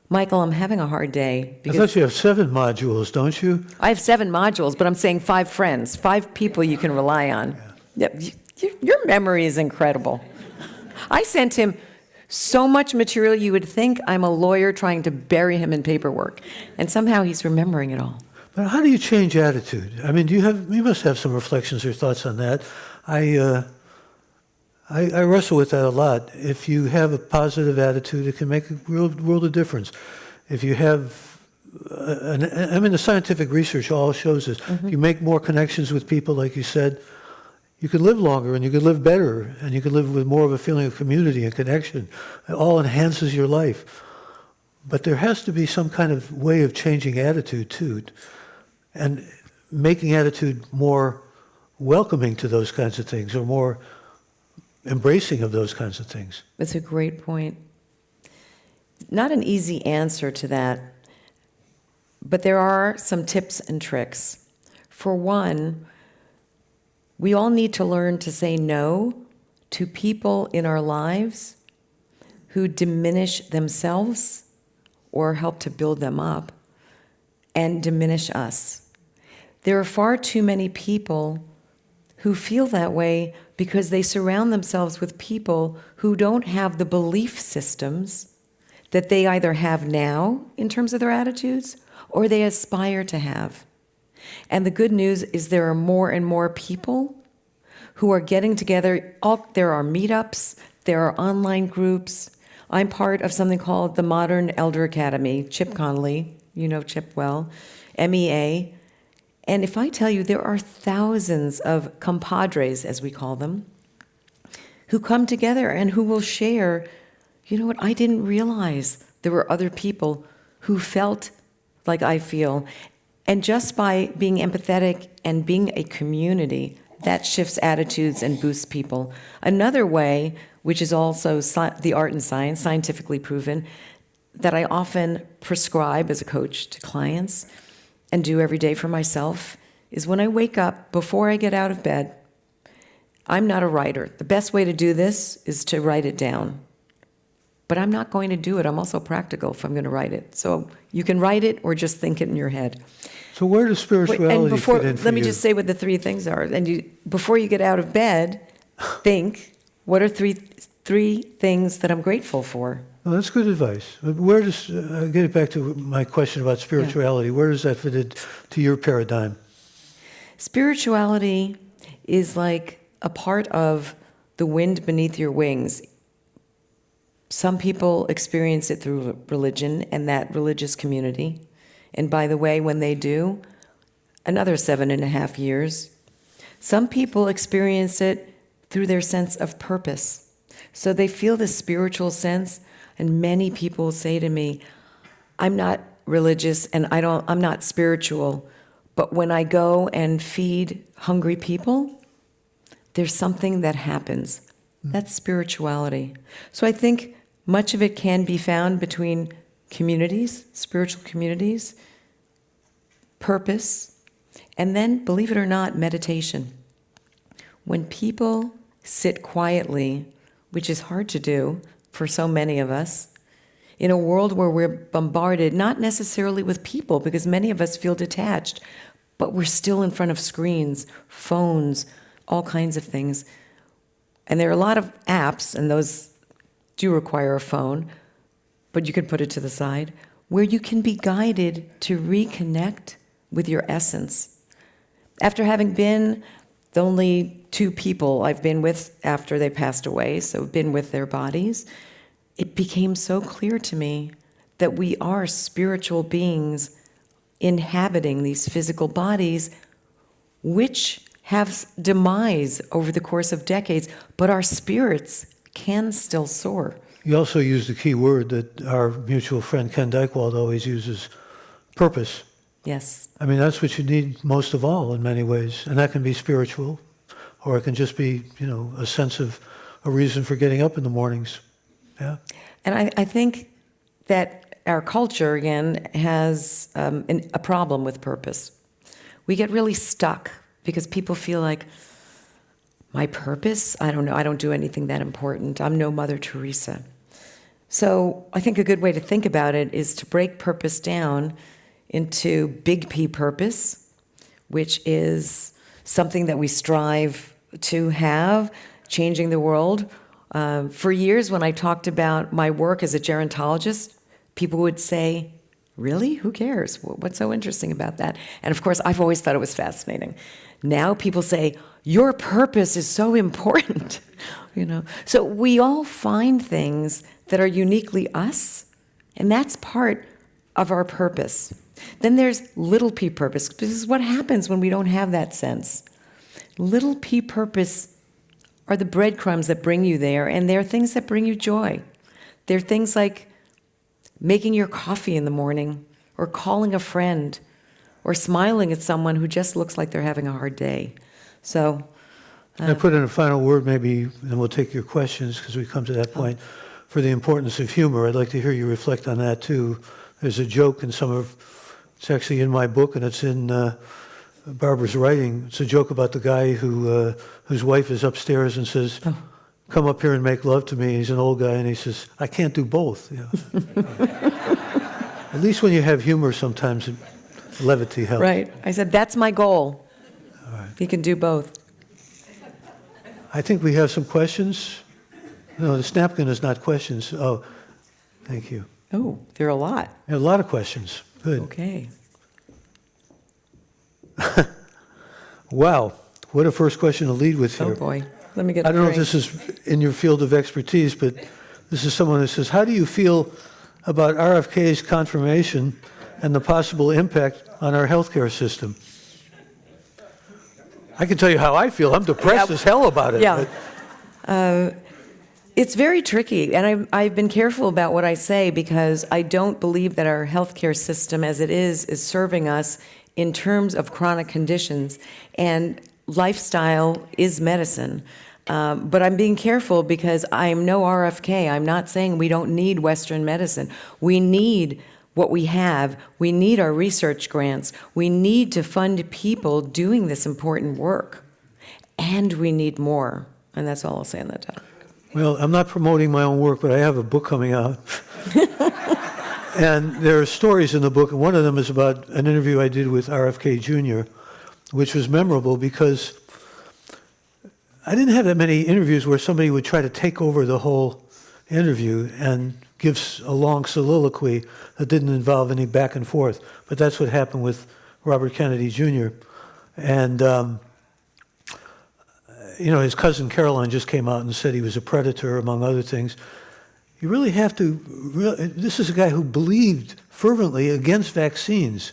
Michael, I'm having a hard day. I thought you have 7 modules, don't you? I have 7 modules, but I'm saying 5 friends, 5 people you can rely on. Yeah, your memory is incredible. I sent him so much material you would think I'm a lawyer trying to bury him in paperwork, and somehow he's remembering it all. But how do you change attitude? I mean, you must have some reflections or thoughts on that. I wrestle with that a lot. If you have a positive attitude, it can make a real world of difference. If you have, I mean, the scientific research all shows this. Mm-hmm. You make more connections with people, like you said, you can live longer and you can live better and you can live with more of a feeling of community and connection. It all enhances your life. But there has to be some kind of way of changing attitude too, and making attitude more welcoming to those kinds of things, or more embracing of those kinds of things. That's a great point. Not an easy answer to that, but there are some tips and tricks. For one, we all need to learn to say no to people in our lives who diminish themselves or help to build them up and diminish us. There are far too many people who feel that way because they surround themselves with people who don't have the belief systems that they either have now in terms of their attitudes or they aspire to have. And the good news is there are more and more people who are getting together. There are meetups, there are online groups. I'm part of something called the Modern Elder Academy. Chip Conley, you know Chip well, MEA. And if I tell you there are thousands of compadres, as we call them, who come together and who will share, you know what, I didn't realize there were other people who felt like I feel. And just by being empathetic and being a community, that shifts attitudes and boosts people. Another way, which is also the art and science, scientifically proven, that I often prescribe as a coach to clients and do every day for myself, is when I wake up, before I get out of bed, I'm not a writer. The best way to do this is to write it down. But I'm not going to do it. I'm also practical if I'm going to write it. So you can write it or just think it in your head. So where does spirituality fit in for let me you? just say what the 3 things are. And before you get out of bed, think, what are three things that I'm grateful for? Well, that's good advice. But where does, get it back to my question about spirituality, where does that fit into your paradigm? Spirituality is like a part of the wind beneath your wings. Some people experience it through religion and that religious community. And by the way, when they do, another 7.5 years. Some people experience it through their sense of purpose. So they feel this spiritual sense, and many people say to me, I'm not religious and I'm not spiritual, but when I go and feed hungry people, there's something that happens. That's spirituality. So I think much of it can be found between communities, spiritual communities, purpose, and then, believe it or not, meditation. When people sit quietly, which is hard to do for so many of us, in a world where we're bombarded, not necessarily with people, because many of us feel detached, but we're still in front of screens, phones, all kinds of things. And there are a lot of apps, and those do require a phone, but you can put it to the side, where you can be guided to reconnect with your essence. After having been the only two people I've been with after they passed away, so been with their bodies, it became so clear to me that we are spiritual beings inhabiting these physical bodies, which have demise over the course of decades, but our spirits can still soar. You also used the key word that our mutual friend Ken Dykewald always uses, purpose. Yes. I mean, that's what you need most of all in many ways. And that can be spiritual, or it can just be, a sense of a reason for getting up in the mornings. Yeah. And I think that our culture, again, has a problem with purpose. We get really stuck because people feel like, my purpose? I don't know. I don't do anything that important. I'm no Mother Teresa. So I think a good way to think about it is to break purpose down into big P purpose, which is something that we strive to have, changing the world. For years, when I talked about my work as a gerontologist, people would say, really? Who cares? What's so interesting about that? And of course, I've always thought it was fascinating. Now people say, your purpose is so important. So we all find things that are uniquely us, and that's part of our purpose. Then there's little p purpose. This is what happens when we don't have that sense. Little p purpose are the breadcrumbs that bring you there, and they're things that bring you joy. They're things like making your coffee in the morning, or calling a friend, or smiling at someone who just looks like they're having a hard day. So I put in a final word, maybe, and we'll take your questions because we come to that point, for the importance of humor. I'd like to hear you reflect on that, too. There's a joke in it's actually in my book, and it's in Barbara's writing. It's a joke about the guy whose wife is upstairs and says, come up here and make love to me. He's an old guy, and he says, I can't do both. At least when you have humor, sometimes levity helps. Right. I said, that's my goal. All right. You can do both. I think we have some questions. No, the napkin is not questions. Oh, thank you. Oh, there are a lot. We have a lot of questions. Good. Okay. Wow. What a first question to lead with Oh, here. boy. Let me get I don't know drink. if this is in your field of expertise, but this is someone who says, how do you feel about RFK's confirmation and the possible impact on our healthcare system? I can tell you how I feel. I'm depressed as hell about it. Yeah. but- It's very tricky, and I've been careful about what I say because I don't believe that our healthcare system as it is serving us in terms of chronic conditions, and lifestyle is medicine. But I'm being careful because I'm no RFK. I'm not saying we don't need Western medicine. We need what we have. We need our research grants. We need to fund people doing this important work. And we need more. And that's all I'll say on that topic. Well, I'm not promoting my own work, but I have a book coming out. And there are stories in the book, and one of them is about an interview I did with RFK Jr., which was memorable because I didn't have that many interviews where somebody would try to take over the whole interview and give a long soliloquy that didn't involve any back and forth. But that's what happened with Robert Kennedy Jr. And his cousin Caroline just came out and said he was a predator, among other things. You really have to, this is a guy who believed fervently against vaccines.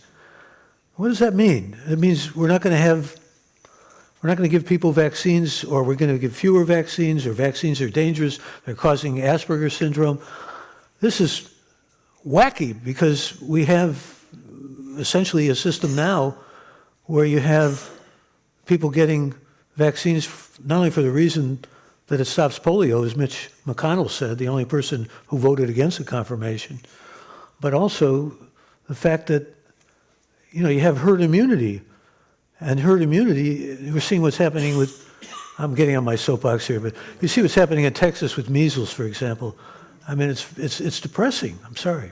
What does that mean? It means we're not going to give people vaccines, or we're going to give fewer vaccines, or vaccines are dangerous, they're causing Asperger's syndrome. This is wacky because we have essentially a system now where you have people getting vaccines, not only for the reason that it stops polio, as Mitch McConnell said, the only person who voted against the confirmation, but also the fact that, you know, you have herd immunity. And herd immunity, we're seeing what's happening with, I'm getting on my soapbox here, but you see what's happening in Texas with measles, for example. I mean, it's depressing. I'm sorry.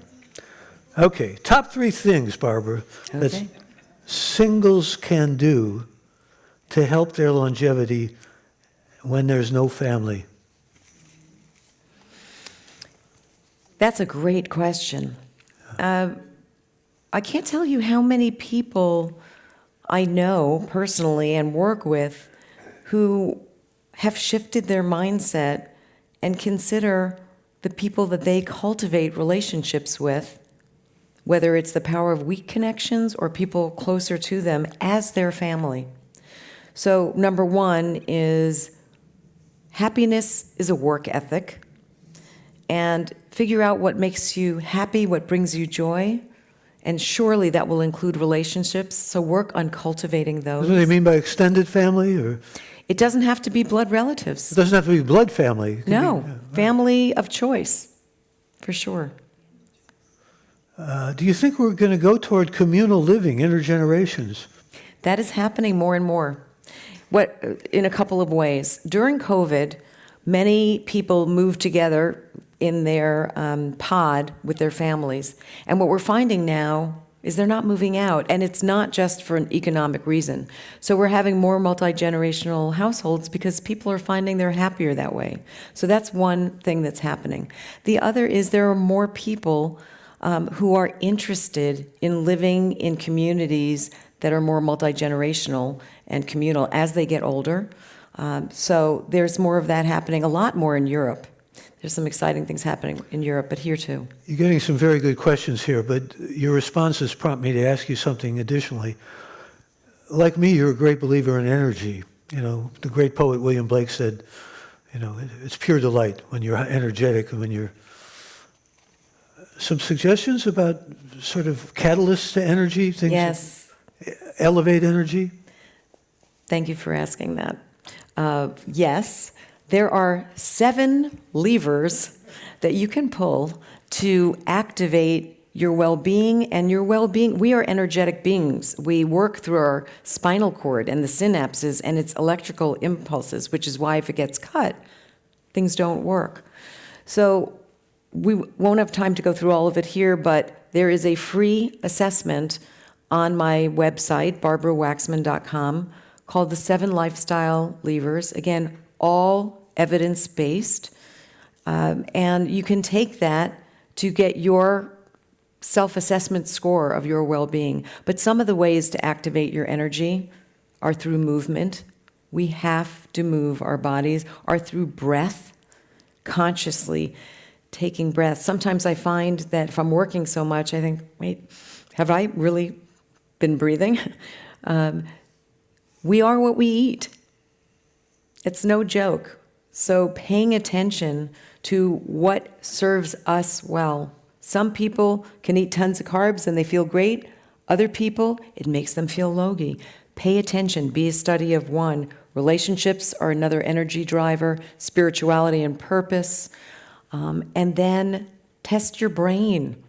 Okay, top 3 things, Barbara, that Okay. singles can do to help their longevity when there's no family. That's a great question. I can't tell you how many people I know personally and work with who have shifted their mindset and consider the people that they cultivate relationships with, whether it's the power of weak connections or people closer to them, as their family. So number 1 is happiness is a work ethic, and figure out what makes you happy, what brings you joy, and surely that will include relationships, so work on cultivating those. That's what they mean by extended family, or It doesn't have to be blood relatives. it doesn't have to be blood family. It can No, be, family of choice, for sure. do you think we're going to go toward communal living, intergenerations? That is happening more and more. In a couple of ways. During COVID, many people moved together in their pod with their families. And what we're finding now is they're not moving out, and it's not just for an economic reason. So we're having more multi-generational households because people are finding they're happier that way. So that's one thing that's happening. The other is there are more people who are interested in living in communities that are more multi-generational and communal as they get older. So there's more of that happening, a lot more in Europe. There's some exciting things happening in Europe, but here too. You're getting some very good questions here, but your responses prompt me to ask you something additionally. Like me, you're a great believer in energy. You know, the great poet William Blake said, you know, it's pure delight when you're energetic and when you're... Some suggestions about sort of catalysts to energy, things Yes, that elevate energy? thank you for asking that. Yes, there are 7 levers that you can pull to activate your well-being, and your well-being, we are energetic beings. We work through our spinal cord and the synapses and its electrical impulses, which is why if it gets cut, things don't work. So we won't have time to go through all of it here, but there is a free assessment on my website, barbarawaxman.com, called the 7 Lifestyle Levers. Again, all evidence-based. And you can take that to get your self-assessment score of your well-being. But some of the ways to activate your energy are through movement. We have to move our bodies, are through breath, consciously taking breath. Sometimes I find that if I'm working so much, I think, wait, have I really been breathing? We are what we eat. It's no joke. So paying attention to what serves us well. Some people can eat tons of carbs and they feel great. Other people, it makes them feel logy. Pay attention, be a study of one. Relationships are another energy driver, spirituality and purpose. And then test your brain.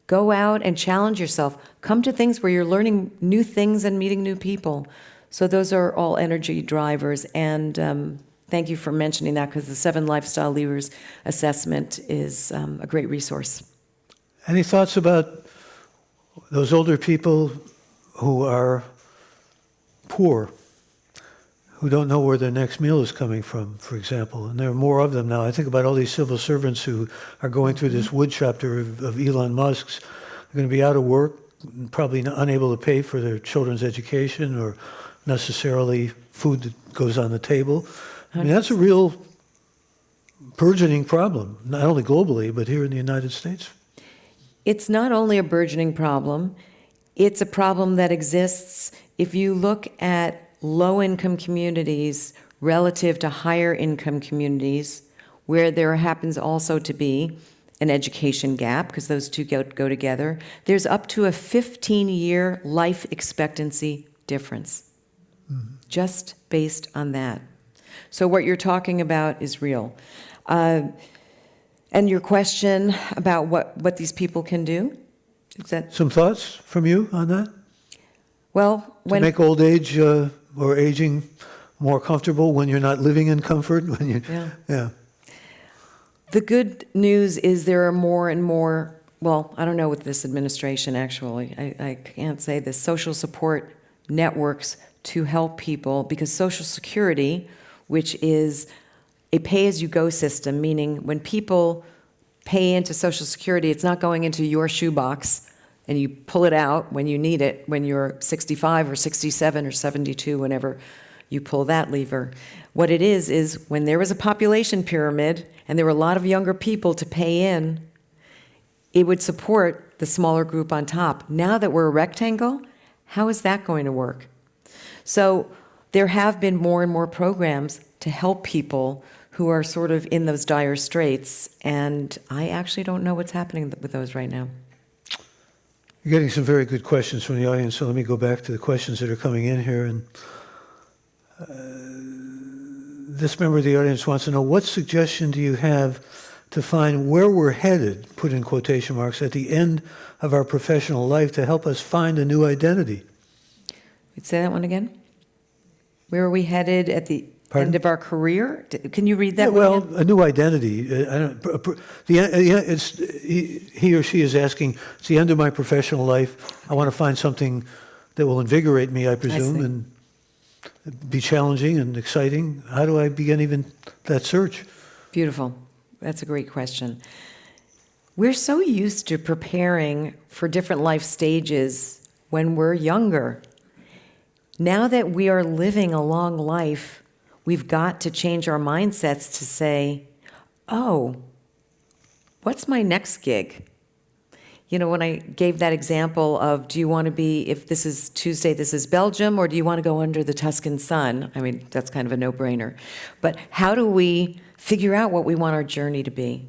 Go out and challenge yourself. Come to things where you're learning new things and meeting new people. So those are all energy drivers. And thank you for mentioning that, because the 7 Lifestyle Levers assessment is a great resource. Any thoughts about those older people who are poor, who don't know where their next meal is coming from, for example? And there are more of them now. I think about all these civil servants who are going through this wood chapter of Elon Musk's. They're going to be out of work, probably unable to pay for their children's education or necessarily food that goes on the table. I mean, that's a real burgeoning problem, not only globally, but here in the United States. It's not only a burgeoning problem, it's a problem that exists if you look at low-income communities relative to higher-income communities, where there happens also to be an education gap, because those two go together. There's up to a 15-year life expectancy difference. just based on that. So what you're talking about is real. And your question about what these people can do, is that, Some thoughts from you on that? well, To make old age or aging more comfortable when you're not living in comfort? When you, yeah. The good news is there are more and more, well, I don't know with this administration actually, I can't say this, social support networks to help people, because Social Security, which is a pay-as-you-go system, meaning when people pay into Social Security, it's not going into your shoebox and you pull it out when you need it, when you're 65 or 67 or 72, whenever you pull that lever. What it is when there was a population pyramid and there were a lot of younger people to pay in, it would support the smaller group on top. Now that we're a rectangle, how is that going to work? So there have been more and more programs to help people who are sort of in those dire straits, and I actually don't know what's happening with those right now. You're getting some very good questions from the audience, so let me go back to the questions that are coming in here. And this member of the audience wants to know, what suggestion do you have to find where we're headed, put in quotation marks, at the end of our professional life to help us find a new identity? Say that one again? Where are we headed at the Pardon? end of our career? Can you read that Yeah, one well, again? a new identity. He or she is asking, it's the end of my professional life. I want to find something that will invigorate me, I presume, see. and be challenging and exciting. How do I begin even that search? Beautiful. That's a great question. We're so used to preparing for different life stages when we're younger. Now that we are living a long life, we've got to change our mindsets to say, oh, what's my next gig? You know, when I gave that example of, do you want to be, if this is Tuesday, this is Belgium, or do you want to go under the Tuscan sun? I mean, that's kind of a no-brainer. But how do we figure out what we want our journey to be?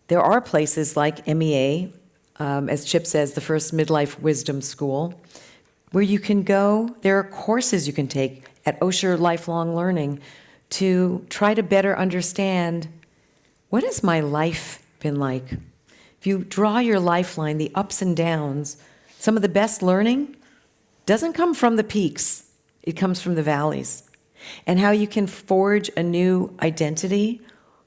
There are places like MEA, as Chip says, the first midlife wisdom school, where you can go. There are courses you can take at Osher Lifelong Learning to try to better understand, what has my life been like? If you draw your lifeline, the ups and downs, some of the best learning doesn't come from the peaks, it comes from the valleys. And how you can forge a new identity,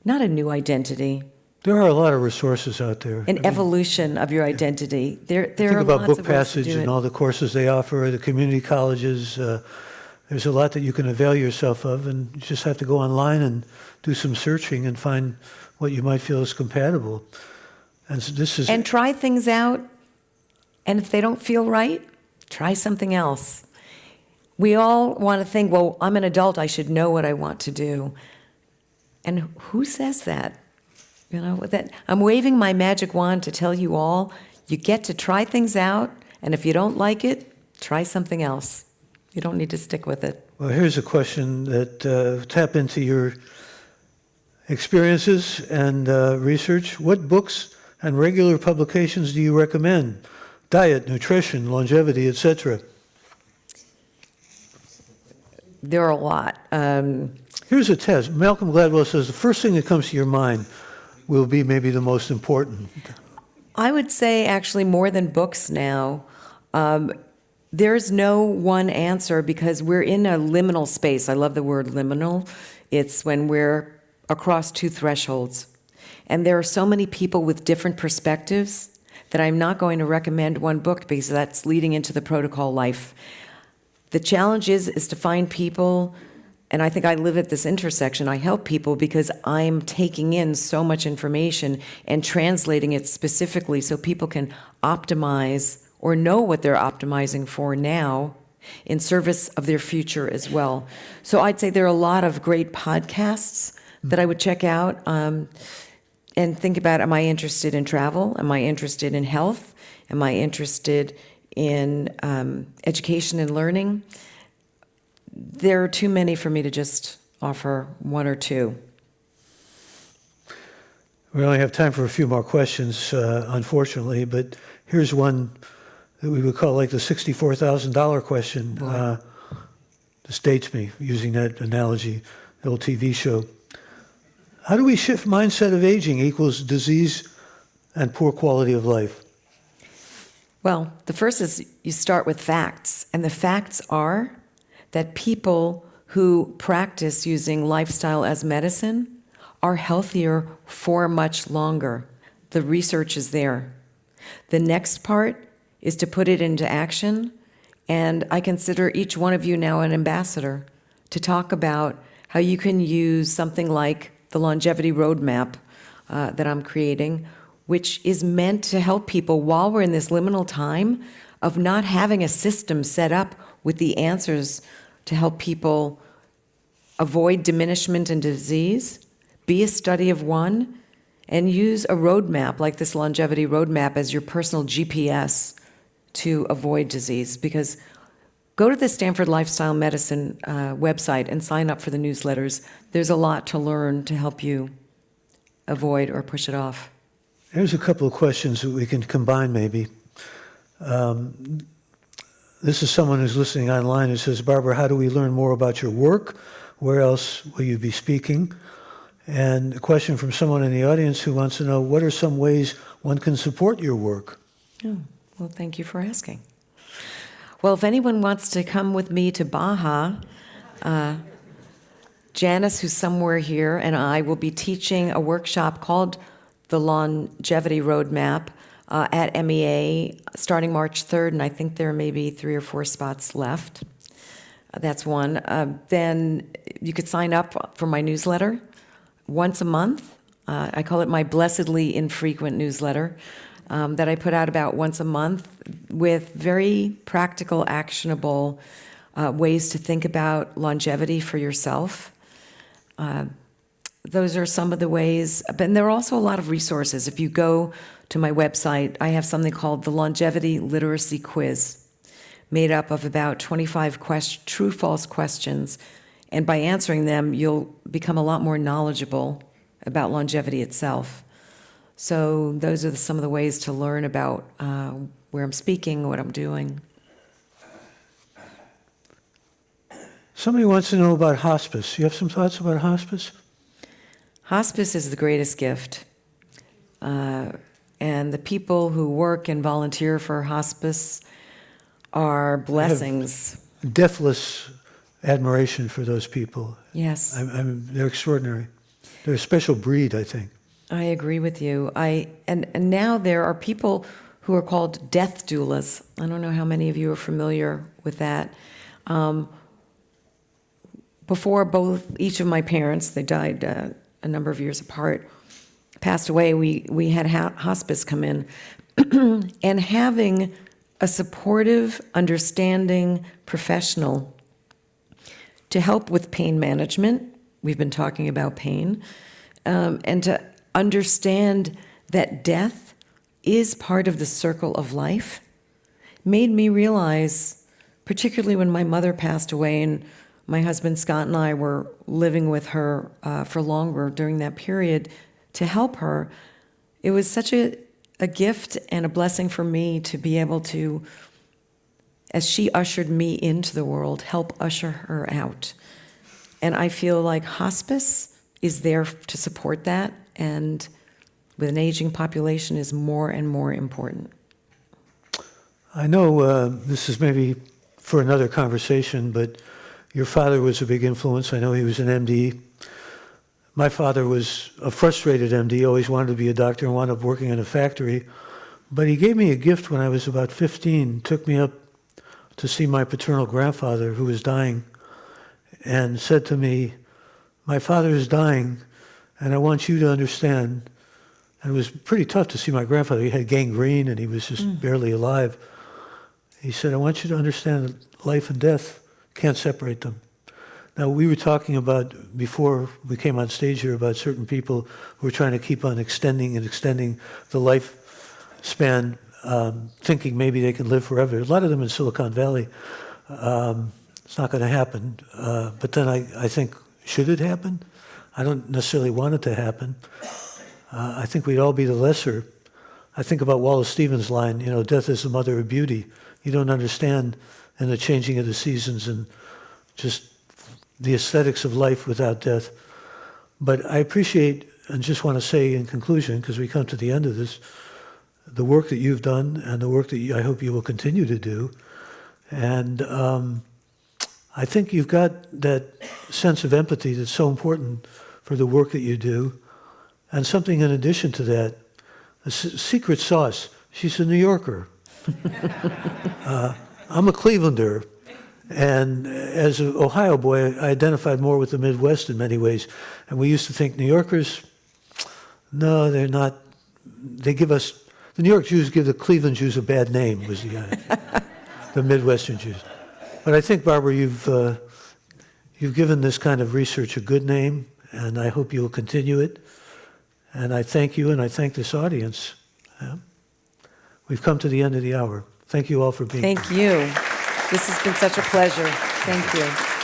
not a new identity, There are a lot of resources out there. an evolution of your identity. There Think are about lots Book of ways to Passage do and it. all the courses they offer, the community colleges. There's a lot that you can avail yourself of, and you just have to go online and do some searching and find what you might feel is compatible. And so this is And try things out, and if they don't feel right, try something else. We all want to think, well, I'm an adult, I should know what I want to do. And who says that? You know, that I'm waving my magic wand to tell you all, you get to try things out, and if you don't like it, try something else. You don't need to stick with it. Well, here's a question that tap into your experiences and research. What books and regular publications do you recommend? Diet, nutrition, longevity, etc. There are a lot. Here's a test. Malcolm Gladwell says the first thing that comes to your mind will be maybe the most important. I would say actually more than books now. There's no one answer because we're in a liminal space. I love the word liminal. It's when we're across two thresholds. And there are so many people with different perspectives that I'm not going to recommend one book because that's leading into the protocol life. The challenge is to find people, and I think I live at this intersection. I help people because I'm taking in so much information and translating it specifically so people can optimize or know what they're optimizing for now in service of their future as well. So I'd say there are a lot of great podcasts that I would check out and think about, am I interested in travel? Am I interested in health? Am I interested in education and learning? There are too many for me to just offer one or two. We only have time for a few more questions, unfortunately, but here's one that we would call like the $64,000 question. This dates me, using that analogy, the old TV show. How do we shift mindset of aging equals disease and poor quality of life? Well, the first is you start with facts, and the facts are that people who practice using lifestyle as medicine are healthier for much longer. The research is there. The next part is to put it into action, and I consider each one of you now an ambassador to talk about how you can use something like the longevity roadmap that I'm creating, which is meant to help people while we're in this liminal time of not having a system set up with the answers to help people avoid diminishment and disease, be a study of one, and use a roadmap like this longevity roadmap as your personal GPS to avoid disease. Because go to the Stanford Lifestyle Medicine website and sign up for the newsletters. There's a lot to learn to help you avoid or push it off. Here's a couple of questions that we can combine maybe. This is someone who's listening online who says, Barbara, how do we learn more about your work? Where else will you be speaking? And a question from someone in the audience who wants to know, what are some ways one can support your work? Oh, well, thank you for asking. Well, if anyone wants to come with me to Baja, Janice, who's somewhere here, and I will be teaching a workshop called the Longevity Roadmap at MEA starting March 3rd, and I think there may be 3 or 4 spots left. That's one. Then you could sign up for my newsletter once a month. I call it my Blessedly Infrequent newsletter that I put out about once a month with very practical, actionable ways to think about longevity for yourself. Those are some of the ways, but there are also a lot of resources. If you go to my website, I have something called the Longevity Literacy Quiz, made up of about 25 true-false questions, and by answering them, you'll become a lot more knowledgeable about longevity itself. So those are some of the ways to learn about where I'm speaking, what I'm doing. Somebody wants to know about hospice. You have some thoughts about hospice? Hospice is the greatest gift. And the people who work and volunteer for hospice are blessings. Deathless admiration for those people. Yes. They're extraordinary. They're a special breed, I think. I agree with you. And now there are people who are called death doulas. I don't know how many of you are familiar with that. Before each of my parents, they died a number of years apart, passed away, we had hospice come in. And having a supportive, understanding professional to help with pain management, we've been talking about pain, and to understand that death is part of the circle of life, made me realize, particularly when my mother passed away and my husband Scott and I were living with her for longer during that period to help her, it was such a gift and a blessing for me to be able to, as she ushered me into the world, help usher her out. And I feel like hospice is there to support that, and with an aging population is more and more important. I know this is maybe for another conversation, but your father was a big influence. I know he was an MD. My father was a frustrated MD, always wanted to be a doctor and wound up working in a factory. But he gave me a gift when I was about 15, took me up to see my paternal grandfather who was dying, and said to me, my father is dying, and I want you to understand. And it was pretty tough to see my grandfather. He had gangrene, and he was just barely alive. He said, I want you to understand that life and death can't separate them. Now, we were talking about, before we came on stage here, about certain people who are trying to keep on extending the lifespan, thinking maybe they can live forever. A lot of them in Silicon Valley. It's not going to happen. But then I think, should it happen? I don't necessarily want it to happen. I think we'd all be the lesser. I think about Wallace Stevens' line, death is the mother of beauty. You don't understand in the changing of the seasons and just the aesthetics of life without death. But I appreciate, and just want to say in conclusion, because we come to the end of this, the work that you've done and the work that I hope you will continue to do. And I think you've got that sense of empathy that's so important for the work that you do. And something in addition to that, a secret sauce. She's a New Yorker. I'm a Clevelander. And as an Ohio boy, I identified more with the Midwest in many ways. And we used to think New Yorkers, no, they're not. They give us, the New York Jews give the Cleveland Jews a bad name, was the Midwestern Jews. But I think, Barbara, you've given this kind of research a good name, and I hope you will continue it. And I thank you, and I thank this audience. We've come to the end of the hour. Thank you all for being here. Thank you. This has been such a pleasure. Thank you.